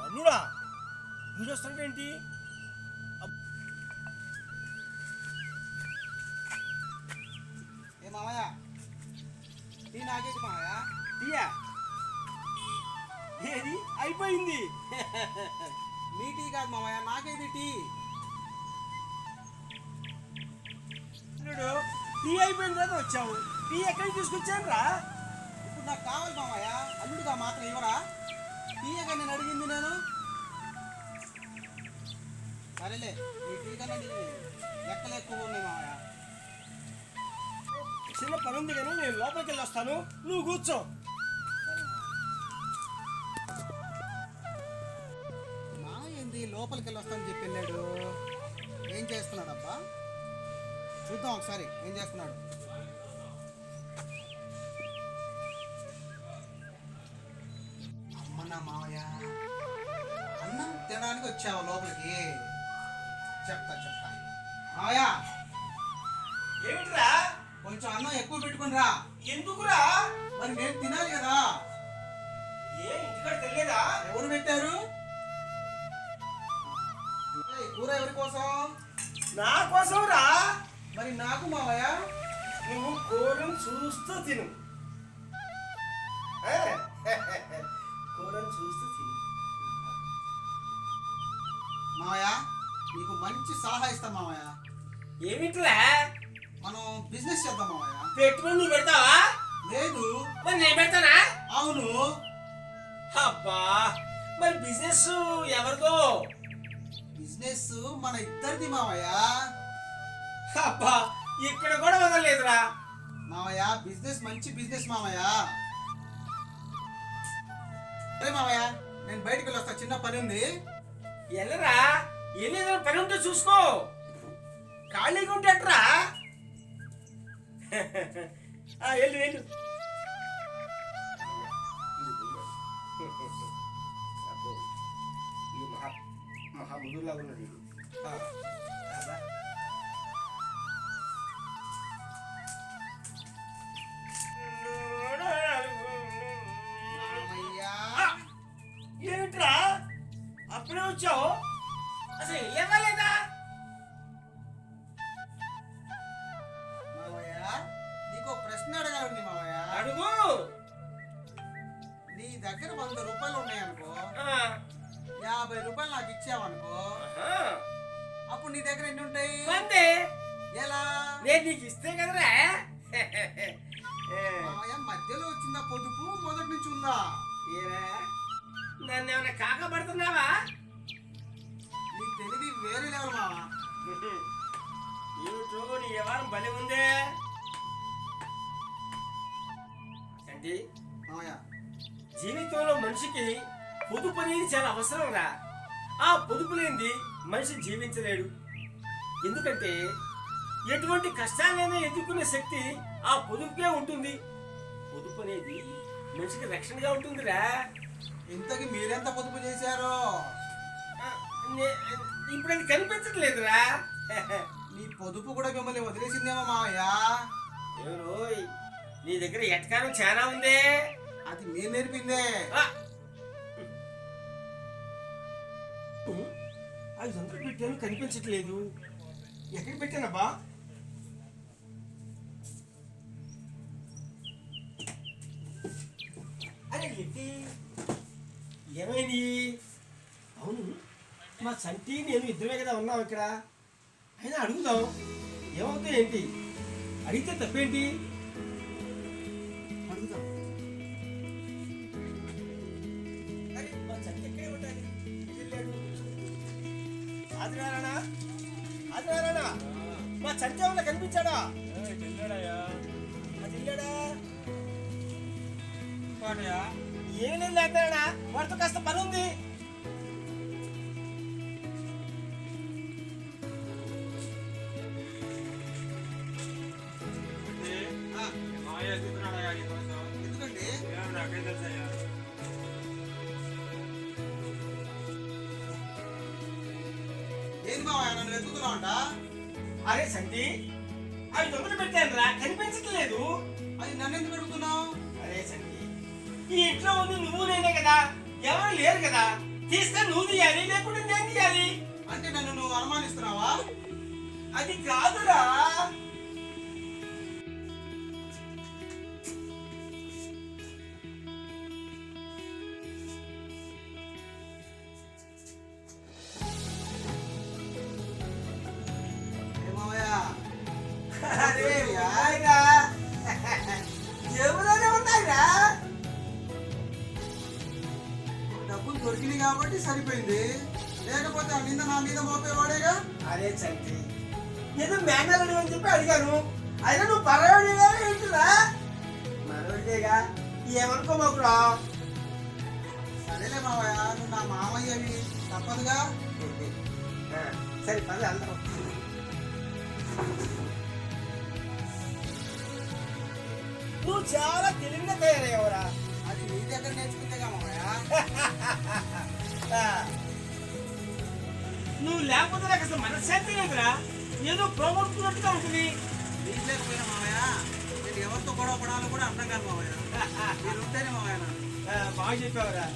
అల్లుడా వీడు వస్తాడేంటి? ఏ మామయ్య టీ నాకేది మామయ్య? టీయా? ఏది అయిపోయింది. మీ టీ కాదు మామయ్య, నాకేది టీ. అల్లుడు టీ అయిపోయిన తర్వాత వచ్చావు, టీ ఎక్కడికి తీసుకొచ్చాను రా? ఇప్పుడు నాకు కావాలి మామయ్య, అల్లుడుగా మాత్రం ఇవ్వరా? టీయగా నేను అడిగింది నేను. సరేలే, ఈ టీ కన్నా లెక్కలు ఎక్కువ ఉన్నాయి మామయ్య. చిన్న పని ఉంది కానీ నేను లోపలికి వెళ్ళి వస్తాను, నువ్వు కూర్చో. సరే మామయ్య ఏంది లోపలికి వెళ్ళి వస్తానని చెప్పి వెళ్ళాడు? ఏం చేస్తున్నాడబ్బా? చూద్దాం ఒకసారి ఏం చేస్తున్నాడు. అమ్మన్నా మామయ్య, అన్నం తినడానికి వచ్చావు లోపలికి? చెప్తా మామయ్య, ఏమిట్రా? కొంచెం అన్నం ఎక్కువ పెట్టుకుని రా. ఎందుకురా? మరి నేను తినాలి కదా. ఏ ఇంటికాడ తెలియదా? ఎవరు పెట్టారు? కూర ఎవరి కోసం? నా కోసం రా. మరి నాకు మావయ్య? నువ్వు కూరను చూస్తూ తిను. కూరను చూస్తూ తిను మావయ్య. నీకు మంచి సలహా ఇస్తా మావయ్య. ఏమిట్రా? మనం బిజినెస్ చేద్దాం మావయ్య. పెట్టుబడి నువ్వు పెడతావా? లేదు. మరి నేను పెడతానా? అవును. అబ్బా, మరి బిజినెస్ ఎవరిదో? బిజినెస్ మన ఇద్దరిది మావయ్య. అబ్బా, ఇక్కడ కూడా వదలలేదురా మావయ్య. బిజినెస్ మంచి బిజినెస్ మావయ్య. సరే మావయ్య, నేను బయటికి వెళ్ళి వస్తా, చిన్న పని ఉంది. వెళ్ళరా? ఏదైనా పని ఉంటే చూసుకో, ఖాళీగా ఉంటే ఎట్రా? వెళ్ళు వెళ్ళు. అబ్బో, ఇది మహా ముదురులాగా ఉన్నది. ఏమిట్రా అప్పుడే వచ్చావు? అసలు వెళ్ళలేదా? మావయ్య, నీకు ప్రశ్న అడగాలండి మావయ్య. అడుగు. నీ దగ్గర 100 రూపాయలు ఉన్నాయనుకో, 50 రూపాయలు నాకు ఇచ్చావనుకో, అప్పుడు నీ దగ్గర ఎన్ని ఉంటాయి? అంతే. ఎలా? నేను నీకు ఇస్తే కదరా. మావయ్య, మధ్యలో వచ్చిందా పొదుపు, మొదటి నుంచి ఉందా? ఏరా, నన్ను ఏమైనా కాకపడుతున్నావా? నీ తెలివి వేరే లెవెల్ మావా. ఏమిటో నీ వ్యవహారం భలే ఉందే. అంటే మావయ్య, జీవితంలో మనిషికి పొదుపు అనేది చాలా అవసరం రా. ఆ పొదుపు లేనిది మనిషి జీవించలేడు. ఎందుకంటే ఎటువంటి కష్టాలైనా ఎదుర్కొనే శక్తి ఆ పొదుపుకే ఉంటుంది. పొదుపు అనేది మనిషికి రక్షణగా ఉంటుందిరా. ఇంతకి మీరెంత పొదుపు చేశారో? ఇప్పుడు అది కనిపించట్లేదురా. నీ పొదుపు కూడా మిమ్మల్ని వదిలేసిందేమో మావయ్య. ఎవరోయ్, నీ దగ్గర ఎటకారం చాలా ఉందే. అది నేను నేర్పిందే. 500 పెట్టాను, కనిపించట్లేదు. ఎక్కడ పెట్టానబ్బా? అరే ఎట్టి ఏమైంది? అవును, మా సంటి నేను ఇద్దరే కదా ఉన్నాం ఇక్కడ. అయినా అడుగుదాం, ఏమవుతాయి ఏంటి? అడిగితే తప్పేంటి? అడుగుదాం. అరే మా సంటి ఎక్కడే ఉండాలి? వెళ్ళాడు. ఆదినారాయణ, ఆదినారాయణ, మా సంటి ఏమన్నా కనిపించాడా? అది వెళ్ళాడా? ఏం లేదు లేకపోయాడా? వాడితో కాస్త పని ఉంది. ఎందుకండి? ఏంది మావయ్య, నన్ను వెతుకుతున్నావు అంట? అరే సంటి, 500 పెట్టాను రా, కనిపించట్లేదు. అది నన్ను ఎందుకు అడుగుతున్నావు? అరే సంటి, ఈ ఇంట్లో ఉంది నువ్వు నేనే కదా, ఎవరు లేరు కదా. తీస్తే నువ్వు తీయాలి, లేకుంటే నేను తీయాలి. అంటే నన్ను నువ్వు అనుమానిస్తున్నావా? అది కాదురా. అరే వాయిరా, జేబులోనే ఉన్నాయిరా. డబ్బులు దొరికినాయి కాబట్టి సరిపోయింది, లేకపోతే ఆ నింద నా మీద మోపేవాడేగా. అరే చంటి, ఏదో మేనల్ అని చెప్పి అడిగాను, అయినా నువ్వు పర్వాడిగా ఏంటిరా? మనోడిగా ఏమనుకోమాకురా. సరేలే మావయ్య, నువ్వు నా మామయ్యవి, తప్పదుగా. సరే పర్లే అందరం. నువ్వు చాలా తెలివిగా తయారయ్యావురా. అది నీ దగ్గర నేర్చుకుందేగా మావయ్య. నువ్వు లేకపోతే నాకు అసలు మనశ్శాంతి లేదురా. ఏదో పోగొట్టుకున్నట్టుగా ఉంటుంది. నీకు లేకపోయినా మావయ్య, నేను ఎవరితో గొడవ పడాలో కూడా అర్థం కాదు మావయ్య. మీరు ఉంటేనే మావయ్య నాకు. బాగా చెప్పావురా.